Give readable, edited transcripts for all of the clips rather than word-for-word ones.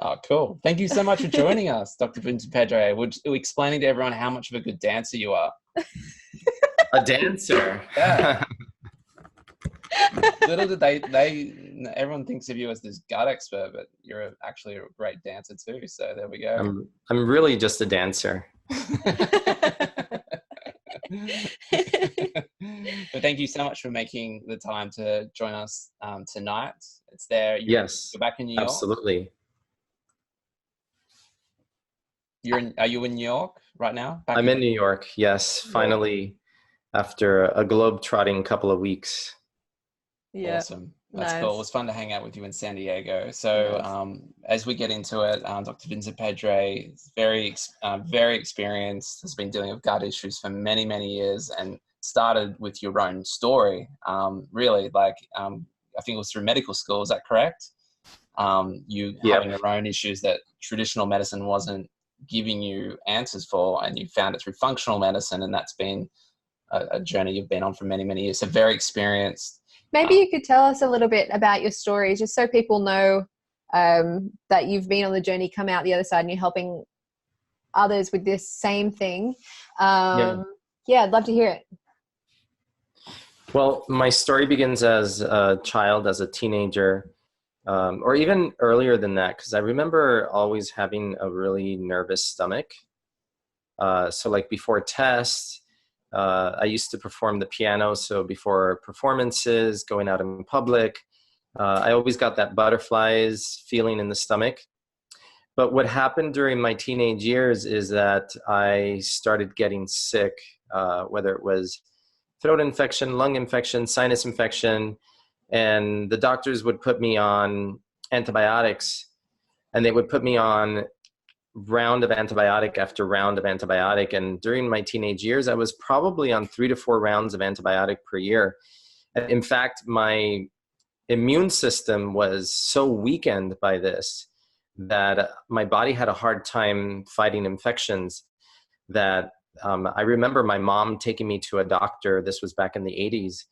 Oh, cool. Thank you so much for joining us, Dr. Vincent Pedre. We're explaining to everyone how much of a good dancer you are. A dancer. Yeah. Little did everyone thinks of you as this gut expert, but you're actually a great dancer too. So there we go. I'm really just a dancer. But thank you so much for making the time to join us tonight. It's there. You're Yes, back in New York. absolutely. Are you in New York right now? I'm in New York. Yes, finally, after a globe-trotting couple of weeks. Yeah. Awesome. That's nice. cool. It was fun to hang out with you in San Diego. So nice. As we get into it, Dr. Vincent Pedre is very experienced, has been dealing with gut issues for many, many years, and started with your own story. Really, I think it was through medical school. Is that correct? Having your own issues that traditional medicine wasn't giving you answers for, and you found it through functional medicine, and that's been a journey you've been on for many, many years. So very experienced. Maybe you could tell us a little bit about your story, just so people know that you've been on the journey, come out the other side, and you're helping others with this same thing. Yeah, I'd love to hear it. Well, my story begins as a child, as a teenager, or even earlier than that, because I remember always having a really nervous stomach. So like before tests, I used to perform the piano, so before performances, going out in public, I always got that butterflies feeling in the stomach. But what happened during my teenage years is that I started getting sick, whether it was throat infection, lung infection, sinus infection, and the doctors would put me on antibiotics, and they would put me on round of antibiotic after round of antibiotic. And during my teenage years, I was probably on 3 to 4 rounds of antibiotic per year. And in fact, my immune system was so weakened by this that my body had a hard time fighting infections that I remember my mom taking me to a doctor. This was back in the 80s.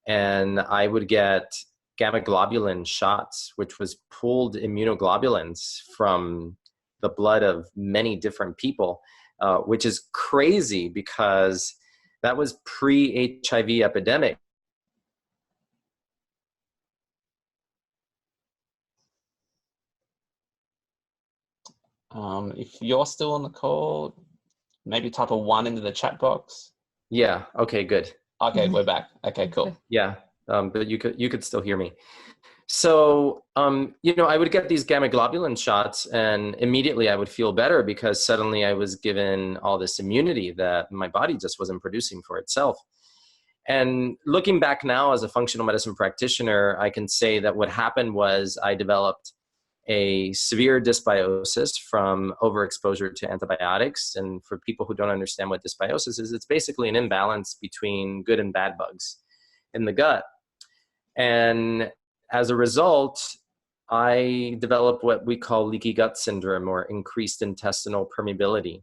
And I would get gamma globulin shots, which was pooled immunoglobulins from the blood of many different people, which is crazy because that was pre-HIV epidemic. If you're still on the call, maybe type a 1 into the chat box. Yeah. Okay, good. Okay, we're back. Okay, cool. Yeah. But you could still hear me. So, I would get these gamma globulin shots and immediately I would feel better because suddenly I was given all this immunity that my body just wasn't producing for itself. And looking back now as a functional medicine practitioner, I can say that what happened was I developed a severe dysbiosis from overexposure to antibiotics. And for people who don't understand what dysbiosis is, it's basically an imbalance between good and bad bugs in the gut. And as a result, I developed what we call leaky gut syndrome, or increased intestinal permeability.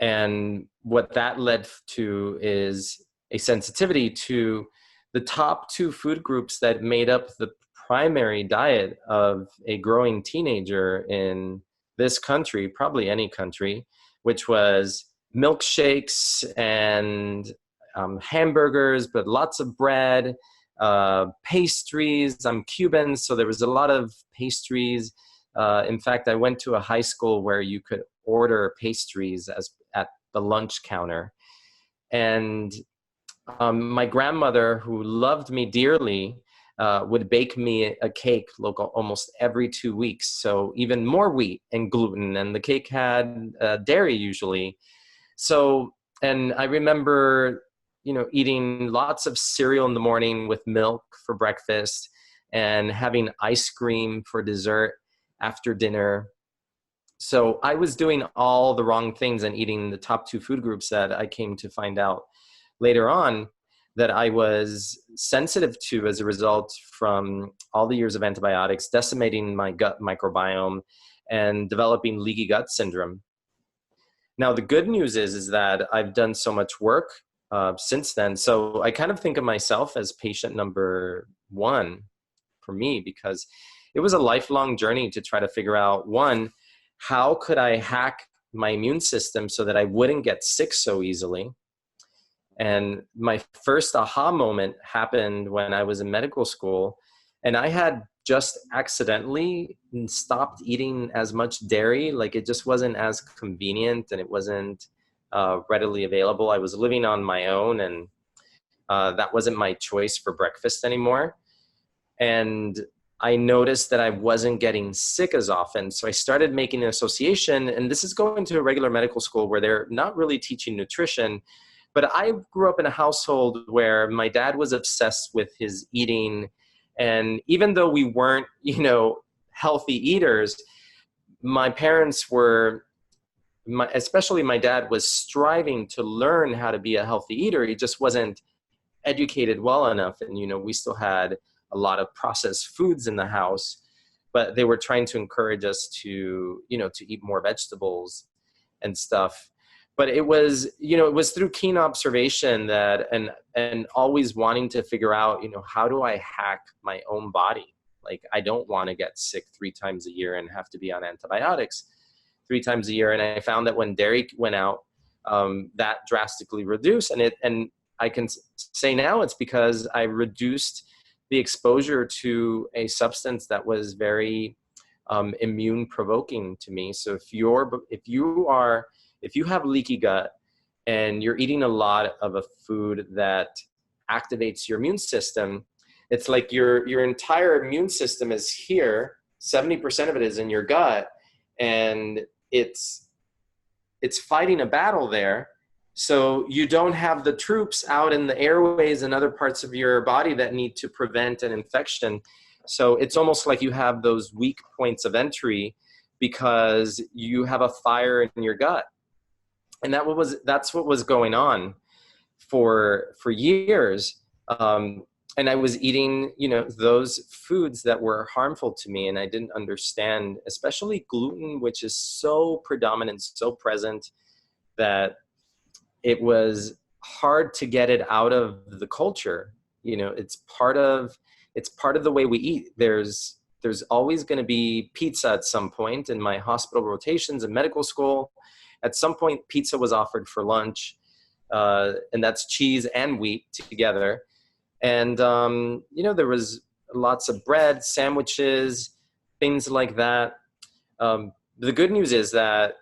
And what that led to is a sensitivity to the top 2 food groups that made up the primary diet of a growing teenager in this country, probably any country, which was milkshakes and hamburgers, but lots of bread, pastries. I'm Cuban, so there was a lot of pastries. In fact, I went to a high school where you could order pastries at the lunch counter. And my grandmother, who loved me dearly, would bake me a cake almost every 2 weeks. So even more wheat and gluten, and the cake had dairy usually. So, and I remember eating lots of cereal in the morning with milk for breakfast and having ice cream for dessert after dinner. So I was doing all the wrong things and eating the top 2 food groups that I came to find out later on that I was sensitive to as a result from all the years of antibiotics, decimating my gut microbiome and developing leaky gut syndrome. Now, the good news is that I've done so much work since then. So I kind of think of myself as patient number 1 for me, because it was a lifelong journey to try to figure out, one, how could I hack my immune system so that I wouldn't get sick so easily? And my first aha moment happened when I was in medical school, and I had just accidentally stopped eating as much dairy. Like, it just wasn't as convenient, and it wasn't readily available. I was living on my own, and that wasn't my choice for breakfast anymore. And I noticed that I wasn't getting sick as often. So I started making an association, and this is going to a regular medical school where they're not really teaching nutrition. But I grew up in a household where my dad was obsessed with his eating. And even though we weren't, healthy eaters, my parents were, especially my dad, was striving to learn how to be a healthy eater. He just wasn't educated well enough. And, we still had a lot of processed foods in the house, but they were trying to encourage us to, to eat more vegetables and stuff. But it was, it was through keen observation that, and always wanting to figure out, how do I hack my own body? Like, I don't want to get sick 3 times a year and have to be on antibiotics 3 times a year. And I found that when dairy went out, that drastically reduced. And I can say now it's because I reduced the exposure to a substance that was very immune provoking to me. So if you have leaky gut and you're eating a lot of a food that activates your immune system, it's like your entire immune system is here. 70% of it is in your gut, and it's fighting a battle there. So you don't have the troops out in the airways and other parts of your body that need to prevent an infection. So it's almost like you have those weak points of entry because you have a fire in your gut. And that's what was going on for years. And I was eating, those foods that were harmful to me, and I didn't understand, especially gluten, which is so predominant, so present, that it was hard to get it out of the culture. It's part of the way we eat. There's always going to be pizza at some point. In my hospital rotations in medical school, at some point, pizza was offered for lunch, and that's cheese and wheat together. And, there was lots of bread, sandwiches, things like that. The good news is that,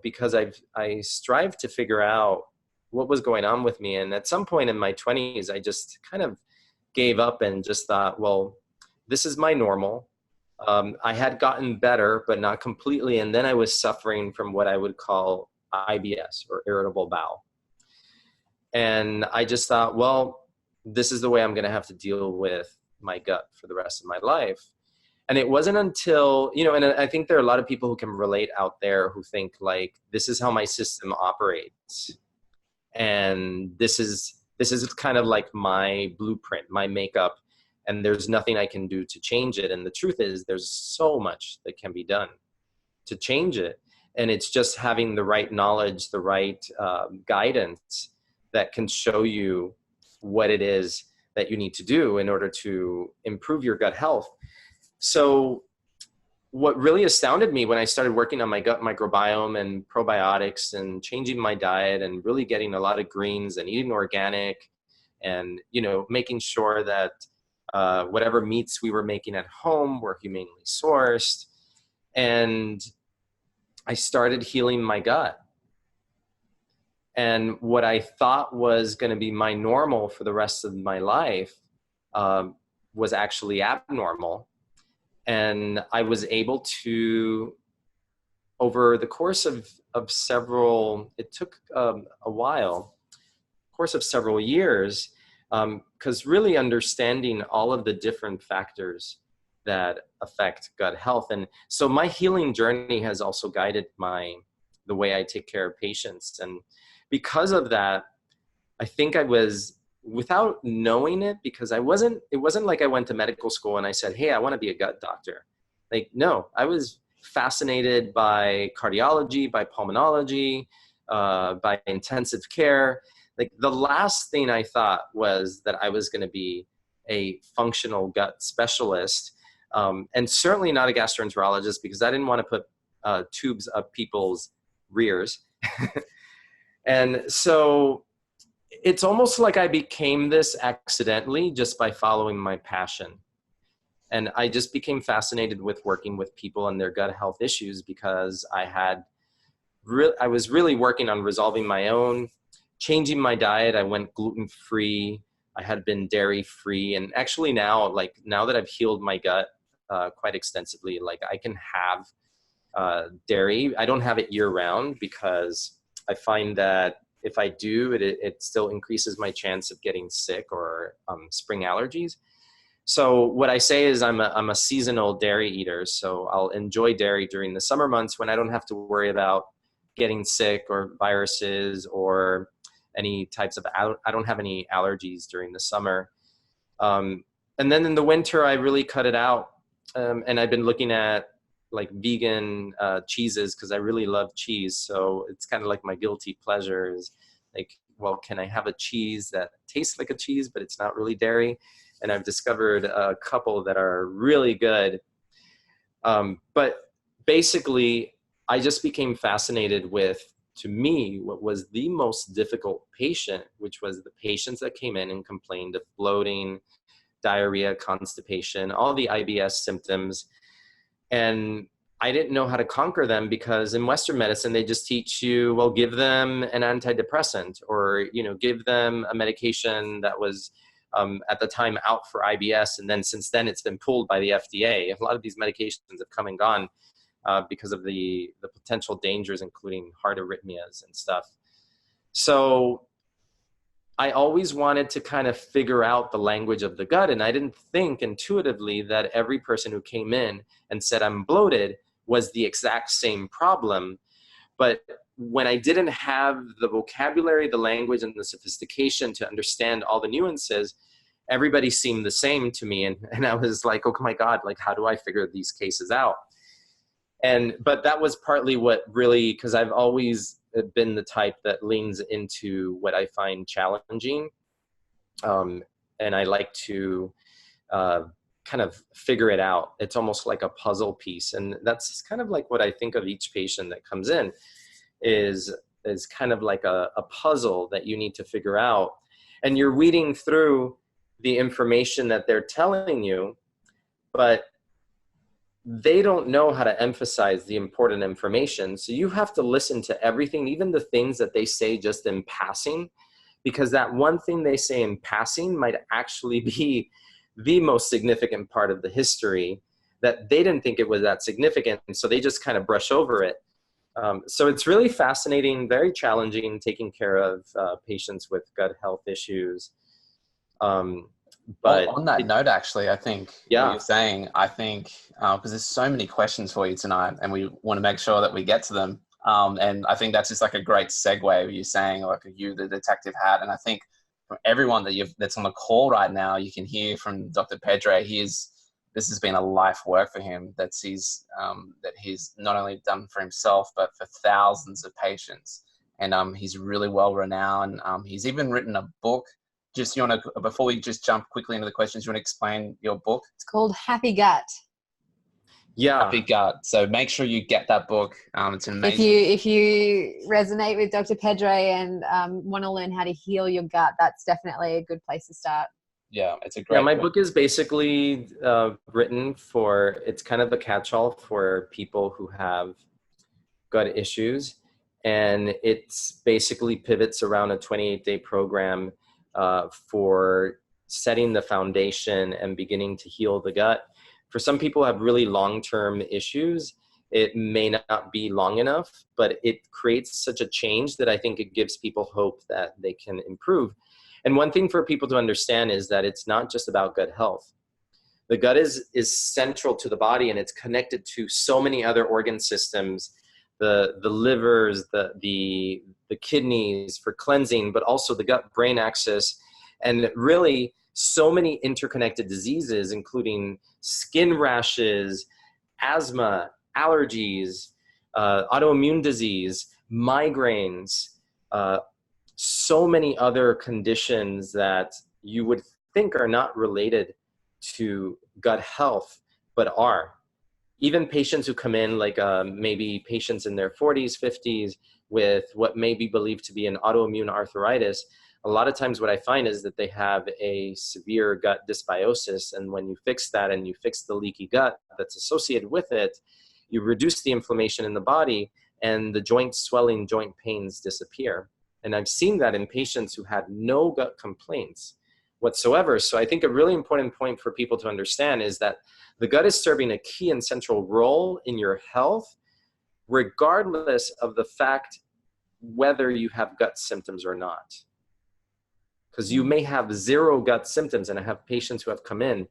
because I strive to figure out what was going on with me. And at some point in my 20s, I just kind of gave up and just thought, well, this is my normal. I had gotten better, but not completely. And then I was suffering from what I would call IBS, or irritable bowel. And I just thought, well, this is the way I'm going to have to deal with my gut for the rest of my life. And it wasn't until, and I think there are a lot of people who can relate out there who think like, this is how my system operates. And this is kind of like my blueprint, my makeup, and there's nothing I can do to change it. And the truth is, there's so much that can be done to change it. And it's just having the right knowledge, the right guidance that can show you what it is that you need to do in order to improve your gut health. So what really astounded me when I started working on my gut microbiome and probiotics and changing my diet and really getting a lot of greens and eating organic and, making sure that whatever meats we were making at home were humanely sourced. And I started healing my gut. And what I thought was going to be my normal for the rest of my life was actually abnormal. And I was able to, over the course of several, it took a while, course of several years, because really understanding all of the different factors that affect gut health. And so my healing journey has also guided the way I take care of patients. And because of that, I think I was, without knowing it, because it wasn't like I went to medical school and I said, hey, I want to be a gut doctor. Like, no, I was fascinated by cardiology, by pulmonology, by intensive care. Like, the last thing I thought was that I was going to be a functional gut specialist. And certainly not a gastroenterologist, because I didn't want to put tubes up people's rears. And so it's almost like I became this accidentally just by following my passion. And I just became fascinated with working with people and their gut health issues, because I was really working on resolving my own, changing my diet. I went gluten-free. I had been dairy-free. And actually now that I've healed my gut quite extensively, like I can have dairy. I don't have it year round, because I find that if I do, it still increases my chance of getting sick or spring allergies. So what I say is I'm a seasonal dairy eater. So I'll enjoy dairy during the summer months when I don't have to worry about getting sick or viruses or any types of, I don't have any allergies during the summer. And then in the winter, I really cut it out. And I've been looking at like vegan cheeses, because I really love cheese. So it's kind of like my guilty pleasure is like, well, can I have a cheese that tastes like a cheese, but it's not really dairy? And I've discovered a couple that are really good. But basically, I just became fascinated with, to me, what was the most difficult patient, which was the patients that came in and complained of bloating, diarrhea, constipation, all the IBS symptoms. And I didn't know how to conquer them, because in Western medicine, they just teach you, well, give them an antidepressant, or, give them a medication that was at the time out for IBS. And then since then it's been pulled by the FDA. A lot of these medications have come and gone because of the potential dangers, including heart arrhythmias and stuff. So I always wanted to kind of figure out the language of the gut. And I didn't think intuitively that every person who came in and said, I'm bloated, was the exact same problem. But when I didn't have the vocabulary, the language, and the sophistication to understand all the nuances, everybody seemed the same to me. And I was like, oh my God, like, how do I figure these cases out? But that was partly what really, because I've always been the type that leans into what I find challenging. And I like to kind of figure it out. It's almost like a puzzle piece. And that's kind of like what I think of each patient that comes in is kind of like a puzzle that you need to figure out. And you're weeding through the information that they're telling you, but they don't know how to emphasize the important information. So you have to listen to everything, even the things that they say just in passing, because that one thing they say in passing might actually be the most significant part of the history that they didn't think it was that significant. And so they just kind of brush over it. So it's really fascinating, very challenging taking care of patients with gut health issues. But on that note, actually, I think what you're saying, I think, because there's so many questions for you tonight and we want to make sure that we get to them. And I think that's just like a great segue. You're saying like you, the detective hat. And I think from everyone that's on the call right now, you can hear from Dr. Pedre, this has been a life work for him that he's not only done for himself, but for thousands of patients. And he's really well renowned. He's even written a book. Just before we just jump quickly into the questions, you want to explain your book? It's called Happy Gut. Yeah. Happy Gut. So make sure you get that book. It's amazing. If you resonate with Dr. Pedre and want to learn how to heal your gut, that's definitely a good place to start. Yeah, it's a great my book is basically written it's kind of a catch-all for people who have gut issues. And it's basically pivots around a 28-day program for setting the foundation and beginning to heal the gut. For some people who have really long-term issues, it may not be long enough, but it creates such a change that I think it gives people hope that they can improve. And one thing for people to understand is that it's not just about gut health. The gut is central to the body, and it's connected to so many other organ systems, the livers, the kidneys for cleansing, but also the gut-brain axis, and really so many interconnected diseases, including skin rashes, asthma, allergies, autoimmune disease, migraines, so many other conditions that you would think are not related to gut health, but are. Even patients who come in, like maybe patients in their 40s, 50s, with what may be believed to be an autoimmune arthritis, a lot of times what I find is that they have a severe gut dysbiosis. And when you fix that and you fix the leaky gut that's associated with it, you reduce the inflammation in the body and the joint swelling, joint pains disappear. And I've seen that in patients who had no gut complaints whatsoever. So I think a really important point for people to understand is that the gut is serving a key and central role in your health, regardless of the fact whether you have gut symptoms or not. Because you may have zero gut symptoms, and I have patients who have come in,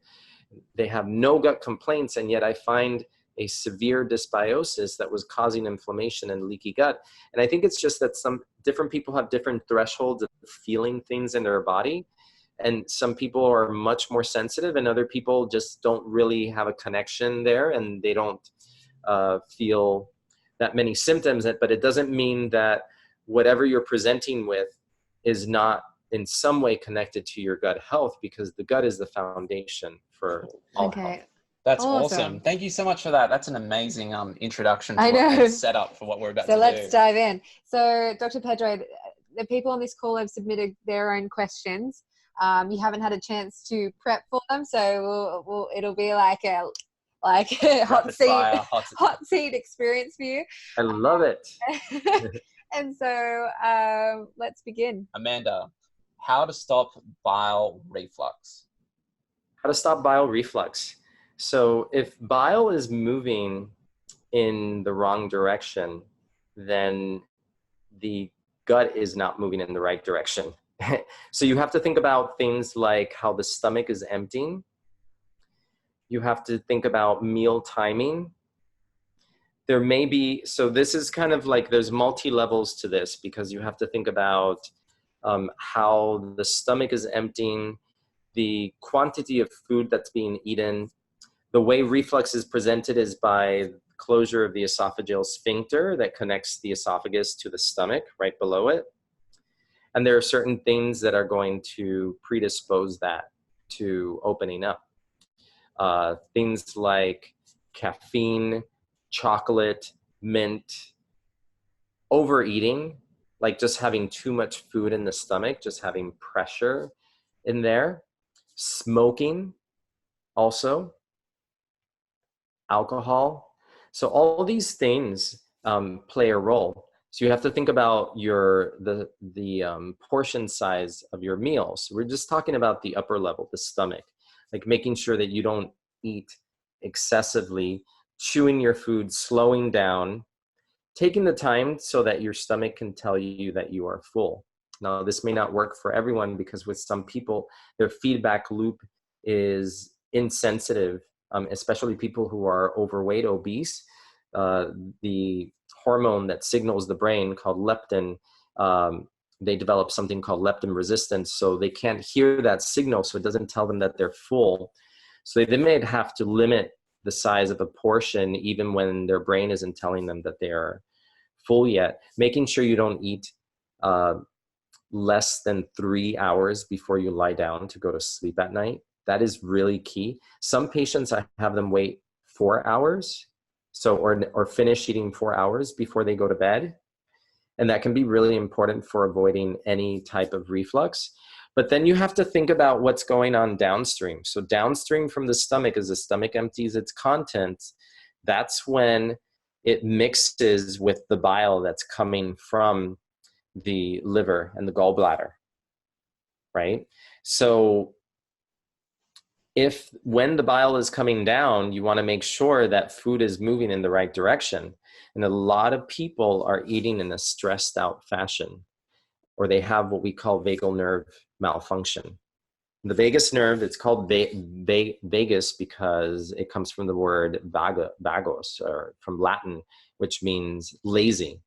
they have no gut complaints, and yet I find a severe dysbiosis that was causing inflammation and leaky gut. And I think it's just that some different people have different thresholds of feeling things in their body. And some people are much more sensitive, and other people just don't really have a connection there, and they don't feel that many symptoms. But it doesn't mean that whatever you're presenting with is not in some way connected to your gut health, because the gut is the foundation for all health. That's awesome. Thank you so much for that. That's an amazing introduction to and setup for what we're about to do. So let's dive in. So Dr. Pedre, the people on this call have submitted their own questions. You haven't had a chance to prep for them, so it'll be like a hot seat experience for you. I love it. And so let's begin. Amanda, how to stop bile reflux? How to stop bile reflux. So if bile is moving in the wrong direction, then the gut is not moving in the right direction. So you have to think about things like how the stomach is emptying. You have to think about meal timing. There may be, so this is kind of like there's multi-levels to this, because you have to think about how the stomach is emptying, the quantity of food that's being eaten. The way reflux is presented is by closure of the esophageal sphincter that connects the esophagus to the stomach right below it. And there are certain things that are going to predispose that to opening up. Things like caffeine, chocolate, mint, overeating, like just having too much food in the stomach, just having pressure in there, smoking also, alcohol. So all these things play a role. So you have to think about the portion size of your meals. We're just talking about the upper level, the stomach, like making sure that you don't eat excessively, chewing your food, slowing down, taking the time so that your stomach can tell you that you are full. Now, this may not work for everyone, because with some people, their feedback loop is insensitive, especially people who are overweight, obese. The hormone that signals the brain called leptin, they develop something called leptin resistance, so they can't hear that signal, so it doesn't tell them that they're full. So they may have to limit the size of a portion even when their brain isn't telling them that they are full yet. Making sure you don't eat less than 3 hours before you lie down to go to sleep at night. That is really key. Some patients, I have them wait 4 hours, or finish eating 4 hours before they go to bed. And that can be really important for avoiding any type of reflux. But then you have to think about what's going on downstream. So downstream from the stomach, as the stomach empties its contents, that's when it mixes with the bile that's coming from the liver and the gallbladder, right? So when the bile is coming down, you want to make sure that food is moving in the right direction. And a lot of people are eating in a stressed out fashion, or they have what we call vagal nerve malfunction. The vagus nerve, it's called vagus because it comes from the word vagos, or from Latin, which means lazy.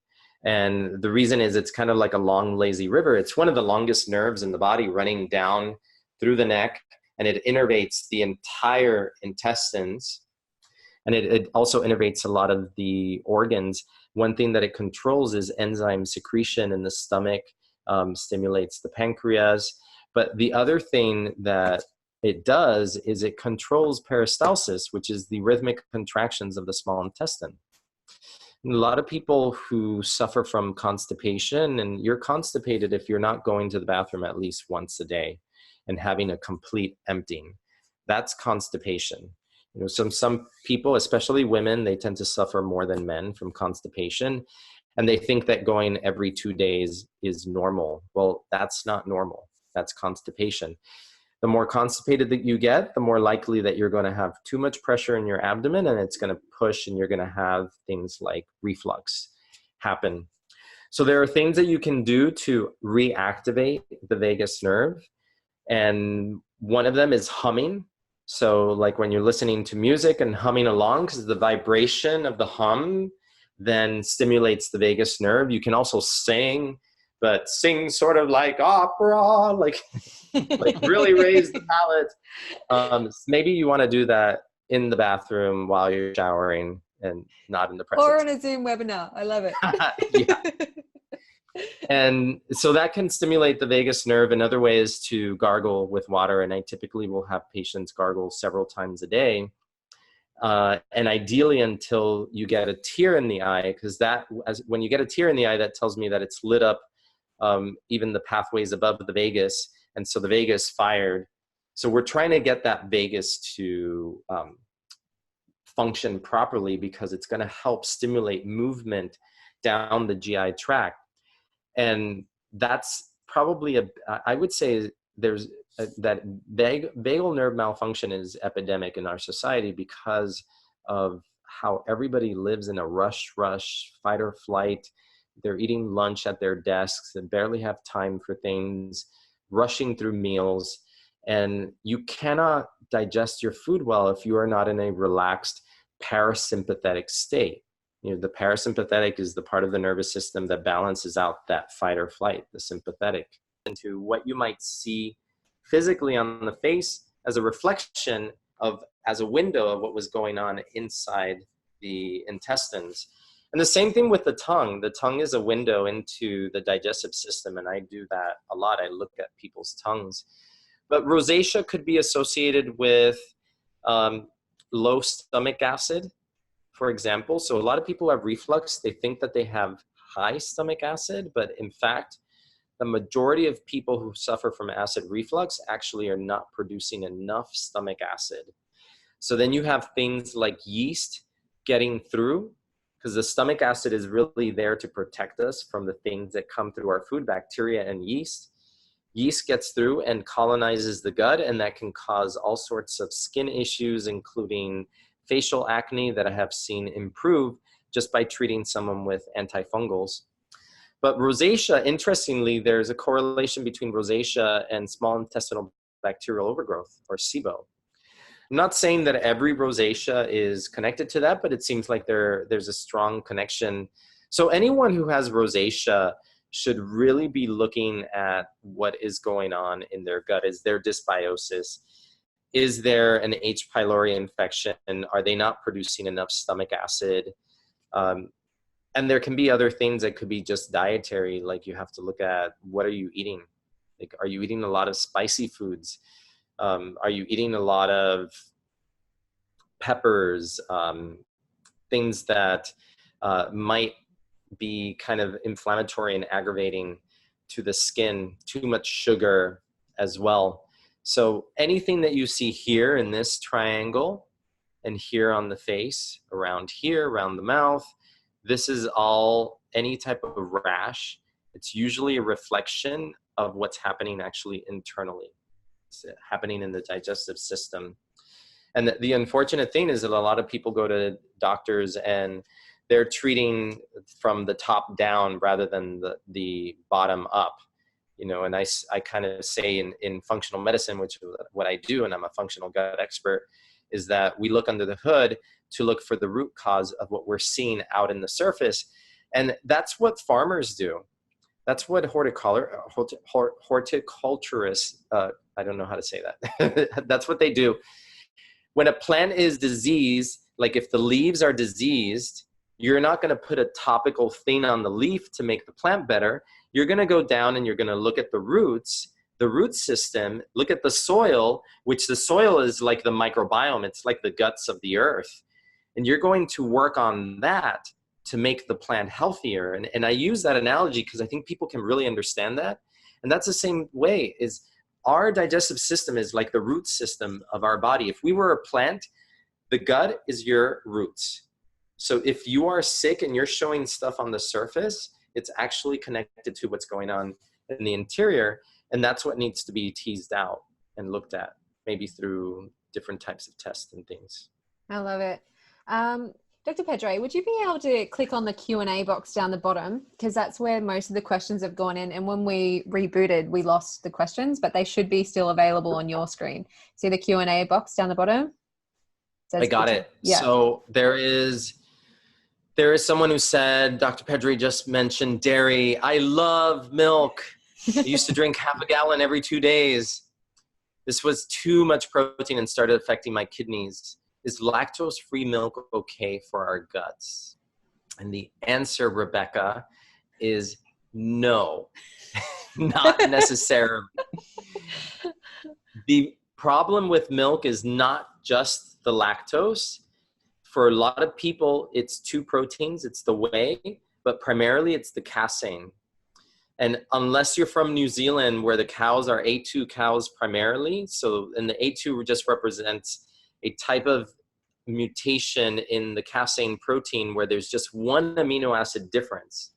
And the reason is it's kind of like a long, lazy river. It's one of the longest nerves in the body, running down through the neck, and it innervates the entire intestines. And it also innervates a lot of the organs. One thing that it controls is enzyme secretion in the stomach, stimulates the pancreas. But the other thing that it does is it controls peristalsis, which is the rhythmic contractions of the small intestine. And a lot of people who suffer from constipation, and you're constipated if you're not going to the bathroom at least once a day and having a complete emptying. That's constipation. You know, some people, especially women, they tend to suffer more than men from constipation, and they think that going every 2 days is normal. Well, that's not normal. That's constipation. The more constipated that you get, the more likely that you're going to have too much pressure in your abdomen, and it's going to push, and you're going to have things like reflux happen. So there are things that you can do to reactivate the vagus nerve. And one of them is humming. So like when you're listening to music and humming along, because the vibration of the hum then stimulates the vagus nerve. You can also sing, but sing sort of like opera, like really raise the palate. Maybe you want to do that in the bathroom while you're showering and not in the presence. Or on a Zoom webinar. I love it. Yeah. And so that can stimulate the vagus nerve. Another way is to gargle with water. And I typically will have patients gargle several times a day. And ideally until you get a tear in the eye, because when you get a tear in the eye, that tells me that it's lit up even the pathways above the vagus. And so the vagus fired. So we're trying to get that vagus to function properly, because it's going to help stimulate movement down the GI tract. And that's probably I would say that vagal nerve malfunction is epidemic in our society because of how everybody lives in a rush, fight or flight. They're eating lunch at their desks and barely have time for things, rushing through meals. And you cannot digest your food well if you are not in a relaxed parasympathetic state. You know, the parasympathetic is the part of the nervous system that balances out that fight or flight, the sympathetic. Into what you might see physically on the face as a reflection of, as a window of what was going on inside the intestines. And the same thing with the tongue. The tongue is a window into the digestive system, and I do that a lot. I look at people's tongues. But rosacea could be associated with low stomach acid, for example. So a lot of people have reflux. They think that they have high stomach acid, but in fact, the majority of people who suffer from acid reflux actually are not producing enough stomach acid. So then you have things like yeast getting through, because the stomach acid is really there to protect us from the things that come through our food, bacteria and yeast. Yeast gets through and colonizes the gut, and that can cause all sorts of skin issues, including facial acne that I have seen improve just by treating someone with antifungals. But rosacea, interestingly, there's a correlation between rosacea and small intestinal bacterial overgrowth, or SIBO. I'm not saying that every rosacea is connected to that, but it seems like there's a strong connection. So anyone who has rosacea should really be looking at what is going on in their gut. Is there dysbiosis? Is there an H. pylori infection? Are they not producing enough stomach acid? And there can be other things that could be just dietary, like you have to look at what are you eating? Like, are you eating a lot of spicy foods? Are you eating a lot of peppers? Things that might be kind of inflammatory and aggravating to the skin, too much sugar as well. So anything that you see here in this triangle and here on the face, around here, around the mouth, this is all any type of rash. It's usually a reflection of what's happening actually internally. It's happening in the digestive system. And the unfortunate thing is that a lot of people go to doctors and they're treating from the top down rather than the bottom up. You know, and I kind of say in functional medicine, which is what I do, and I'm a functional gut expert, is that we look under the hood to look for the root cause of what we're seeing out in the surface. And that's what farmers do. That's what horticulturists, I don't know how to say that. That's what they do. When a plant is diseased, like if the leaves are diseased, you're not going to put a topical thing on the leaf to make the plant better. You're going to go down and you're going to look at the roots the root system, look at the soil, which the soil is like the microbiome. It's like the guts of the earth. And you're going to work on that to make the plant healthier. And I use that analogy because I think people can really understand that. And that's the same way is our digestive system is like the root system of our body. If we were a plant, the gut is your roots. So if you are sick and you're showing stuff on the surface, it's actually connected to what's going on in the interior. And that's what needs to be teased out and looked at, maybe through different types of tests and things. I love it. Dr. Pedre, would you be able to click on the Q&A box down the bottom? Because that's where most of the questions have gone in. And when we rebooted, we lost the questions, but they should be still available on your screen. See the Q&A box down the bottom? I got it. Yeah. So there is someone who said, Dr. Pedre just mentioned dairy. I love milk. I used to drink half a gallon every 2 days. This was too much protein and started affecting my kidneys. Is lactose-free milk okay for our guts? And the answer, Rebecca, is no, not necessarily. The problem with milk is not just the lactose. For a lot of people, it's two proteins. It's the whey, but primarily it's the casein. And unless you're from New Zealand, where the cows are A2 cows primarily, and the A2 just represents a type of mutation in the casein protein where there's just one amino acid difference.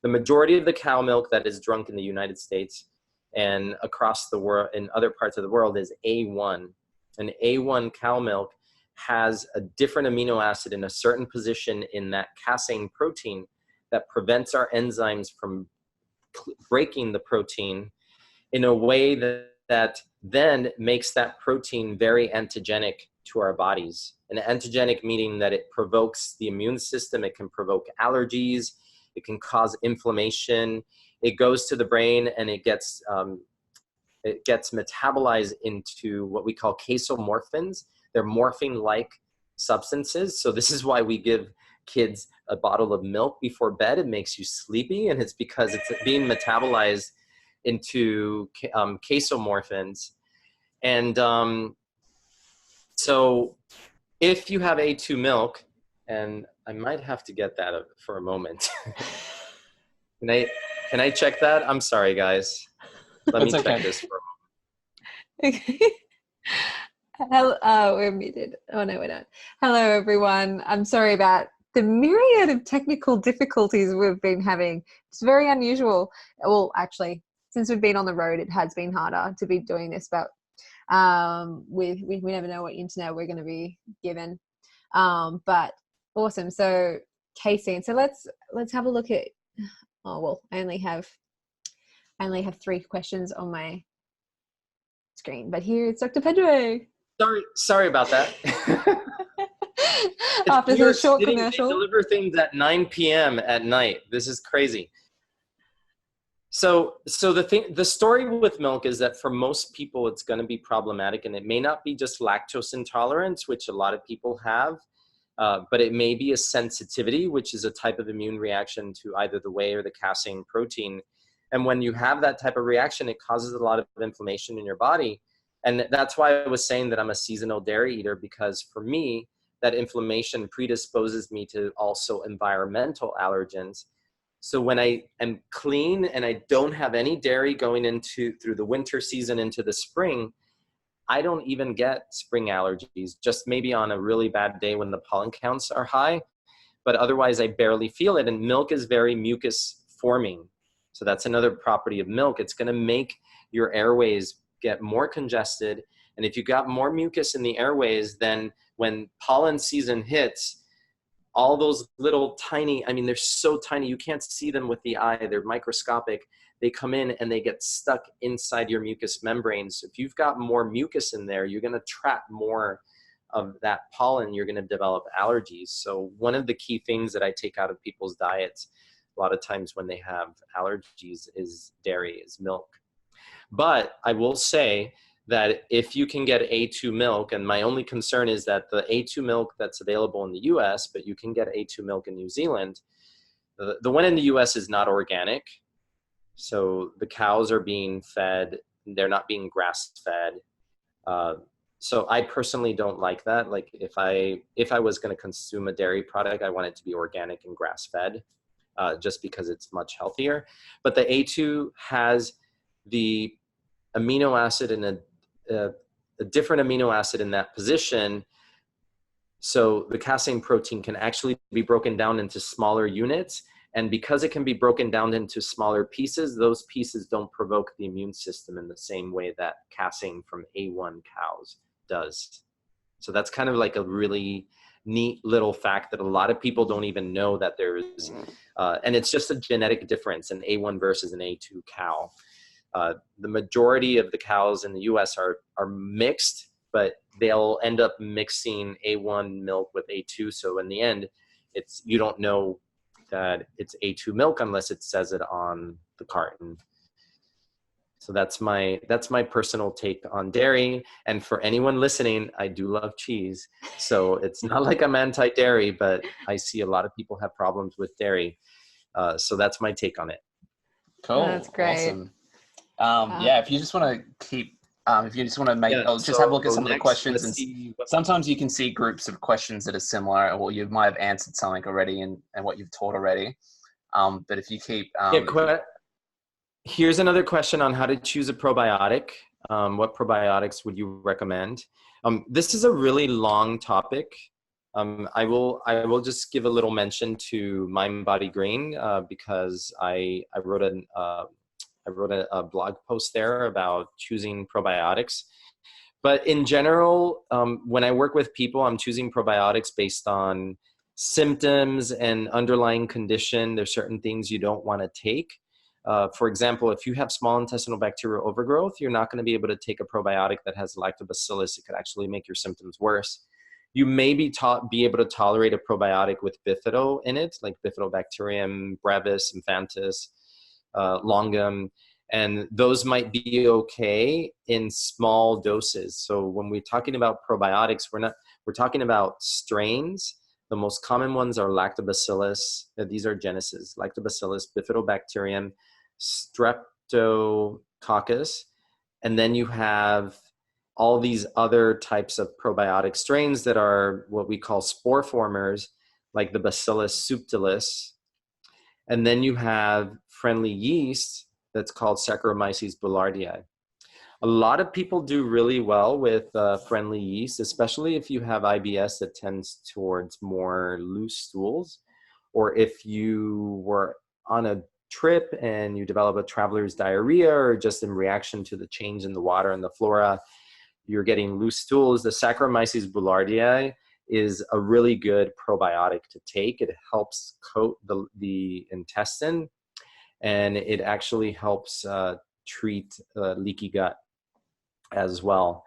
The majority of the cow milk that is drunk in the United States and across the world, in other parts of the world, is A1. And A1 cow milk has a different amino acid in a certain position in that casein protein that prevents our enzymes from breaking the protein in a way that then makes that protein very antigenic to our bodies. And antigenic meaning that it provokes the immune system, it can provoke allergies, it can cause inflammation, it goes to the brain and it gets metabolized into what we call casomorphins. They're morphine-like substances. So this is why we give kids a bottle of milk before bed. It makes you sleepy, and it's because it's being metabolized into casomorphins. And so if you have A2 milk, and I might have to get that for a moment. Can I check that? I'm sorry, guys. Let me check this for a moment. Okay. Hello, we're muted. Oh no, we're not. Hello, everyone. I'm sorry about the myriad of technical difficulties we've been having. It's very unusual. Well, actually, since we've been on the road, it has been harder to be doing this, but we never know what internet we're going to be given. But awesome. So casein. So let's have a look at. Oh well, I only have 3 questions on my screen, but here it's Dr. Pedre. Sorry about that. After the short commercial, they deliver things at 9 p.m. at night. This is crazy. So the story with milk is that for most people, it's going to be problematic, and it may not be just lactose intolerance, which a lot of people have, but it may be a sensitivity, which is a type of immune reaction to either the whey or the casein protein. And when you have that type of reaction, it causes a lot of inflammation in your body. And that's why I was saying that I'm a seasonal dairy eater, because for me, that inflammation predisposes me to also environmental allergens. So when I am clean and I don't have any dairy going through the winter season into the spring, I don't even get spring allergies, just maybe on a really bad day when the pollen counts are high, but otherwise I barely feel it. And milk is very mucus forming. So that's another property of milk. It's going to make your airways get more congested. And if you got more mucus in the airways, then when pollen season hits, all those little tiny, I mean, they're so tiny, you can't see them with the eye. They're microscopic. They come in and they get stuck inside your mucous membranes. If you've got more mucus in there, you're going to trap more of that pollen. You're going to develop allergies. So one of the key things that I take out of people's diets a lot of times when they have allergies is dairy, is milk. But I will say that if you can get A2 milk, and my only concern is that the A2 milk that's available in the US, but you can get A2 milk in New Zealand, the one in the US is not organic. So the cows are being fed they're not being grass fed. So I personally don't like that. Like if I was going to consume a dairy product, I want it to be organic and grass fed, just because it's much healthier. But the A2 has the amino acid in a different amino acid in that position. So the casein protein can actually be broken down into smaller units. And because it can be broken down into smaller pieces, those pieces don't provoke the immune system in the same way that casein from A1 cows does. So that's kind of like a really neat little fact that a lot of people don't even know that there's, and it's just a genetic difference in A1 versus an A2 cow. The majority of the cows in the US are mixed, but they'll end up mixing A1 milk with A2. So in the end, you don't know that it's A2 milk unless it says it on the carton. So that's my personal take on dairy. And for anyone listening, I do love cheese. So it's not like I'm anti-dairy, but I see a lot of people have problems with dairy. So that's my take on it. Cool. That's great. Awesome. Yeah, if you just want to keep, if you just want to make, just have a look at some of the questions. And sometimes you can see groups of questions that are similar, or you might have answered something already and what you've taught already. But if you keep... Here's another question on how to choose a probiotic. What probiotics would you recommend? This is a really long topic. I will just give a little mention to Mind Body Green, because I wrote a blog post there about choosing probiotics. But in general, when I work with people, I'm choosing probiotics based on symptoms and underlying condition. There's certain things you don't want to take. For example, if you have small intestinal bacterial overgrowth, you're not going to be able to take a probiotic that has lactobacillus. It could actually make your symptoms worse. You may be able to tolerate a probiotic with bifido in it, like Bifidobacterium brevis, infantis, longum, and those might be okay in small doses. So when we're talking about probiotics, we're talking about strains. The most common ones are lactobacillus. These are genesis: lactobacillus, Bifidobacterium, streptococcus, and then you have all these other types of probiotic strains that are what we call spore formers, like the Bacillus subtilis. And then you have friendly yeast that's called Saccharomyces boulardii. A lot of people do really well with friendly yeast, especially if you have IBS that tends towards more loose stools, or if you were on a trip and you develop a traveler's diarrhea, or just in reaction to the change in the water and the flora, you're getting loose stools. The Saccharomyces boulardii is a really good probiotic to take. It helps coat the intestine, and it actually helps treat leaky gut as well.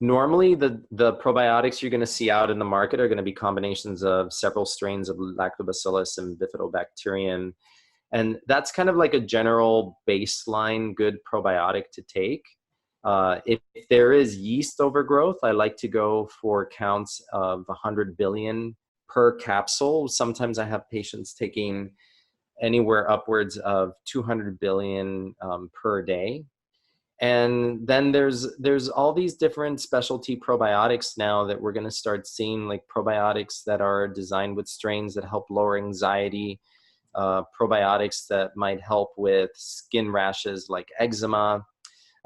Normally, the probiotics you're going to see out in the market are going to be combinations of several strains of lactobacillus and bifidobacterium. And that's kind of like a general baseline good probiotic to take. If there is yeast overgrowth, I like to go for counts of 100 billion per capsule. Sometimes I have patients taking anywhere upwards of 200 billion per day. And then there's all these different specialty probiotics now that we're going to start seeing, like probiotics that are designed with strains that help lower anxiety, probiotics that might help with skin rashes like eczema.